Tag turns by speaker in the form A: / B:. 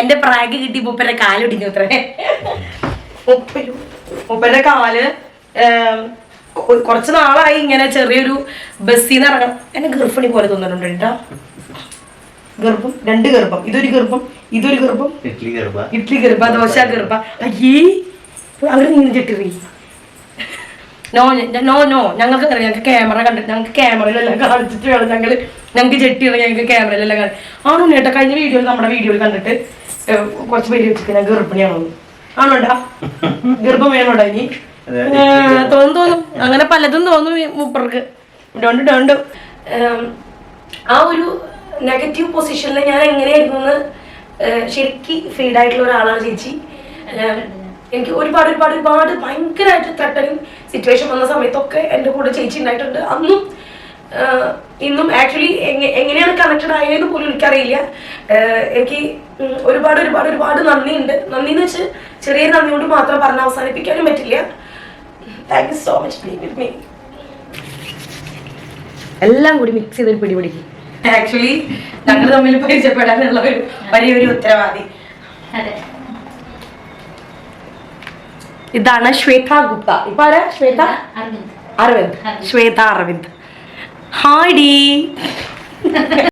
A: എന്റെ പ്രാഗ് കിട്ടി മൂപ്പരുടെ കാലൊടിഞ്ഞു അത്രേ. മൂപ്പരുടെ കാല് കുറച്ച് നാളായി ഇങ്ങനെ ചെറിയൊരു ബസ്സിൽ നിന്ന് ഇറങ്ങണം. എന്നെ ഗർഭിണി പോലെ തോന്നുന്നുണ്ട് കേട്ടോ. ഗർഭം, 2 ഗർഭം, ഇതൊരു ഗർഭം, ഇതൊരു ഗർഭം, ഇഡ്ലി ഗർഭ, ദോശ ഗർഭ. അയ്യേ അവര് നീങ്ങി ചെട്ടി. നോ നോ നോ, ഞങ്ങൾക്ക് അറിയാം, ഞങ്ങൾക്ക് ക്യാമറ കണ്ടിട്ട്, ഞങ്ങൾക്ക് ക്യാമറയിലെല്ലാം കാണിച്ചിട്ട് വേണം ഞങ്ങൾക്ക് ചെട്ടി ഇറങ്ങി, ഞങ്ങൾക്ക് ക്യാമറയിലെല്ലാം കാണും. ആണോ കേട്ടോ, കഴിഞ്ഞ വീഡിയോയിൽ നമ്മുടെ വീഡിയോയിൽ കണ്ടിട്ട് കുറച്ച് പേര് വെച്ചിട്ട് ഞാൻ ഗർഭിണിയാണോ. ആണോണ്ടാ ഗർഭം വേണോടാ ഇനി തോന്നും. അങ്ങനെ പലതും തോന്നും മൂപ്പർക്ക്. ഡോണ്ട് ആ ഒരു നെഗറ്റീവ് പൊസിഷനിൽ ഞാൻ എങ്ങനെയായിരുന്നു എന്ന് ശരിക്കും ഫീഡായിട്ടുള്ള ഒരാളാണ് ചേച്ചി. എനിക്ക് ഒരുപാട് ഭയങ്കരമായിട്ട് ത്രട്ടനിങ് സിറ്റുവേഷൻ വന്ന സമയത്തൊക്കെ എൻ്റെ കൂടെ ചേച്ചി ഉണ്ടായിട്ടുണ്ട്. അന്നും ഇന്നും ആക്ച്വലി എങ്ങനെയാണ് കണക്റ്റഡ് ആയതെന്ന് പോലും എനിക്കറിയില്ല. എനിക്ക് ഒരുപാട് നന്ദിയുണ്ട്. നന്ദി എന്ന് വെച്ചാൽ ചെറിയ നന്ദി കൊണ്ട് മാത്രം പറഞ്ഞ് അവസാനിപ്പിക്കാനും പറ്റില്ല. Thank you so much being with me. എല്ലാം കൂടി മിക്സ് ചെയ്തൊരു പിടിപിടിക്കും. ആക്ച്വലി ഞങ്ങൾ തമ്മിൽ പരിചയപ്പെടാനുള്ള ഒരു വലിയൊരു ഉത്തരവാദി. ഇതാണ് ശ്വേത ഗുപ്ത. ഇപ്പൊ ആരാ? ശ്വേത അരവിന്ദ്. ശ്വേത അരവിന്ദ്. Hi D.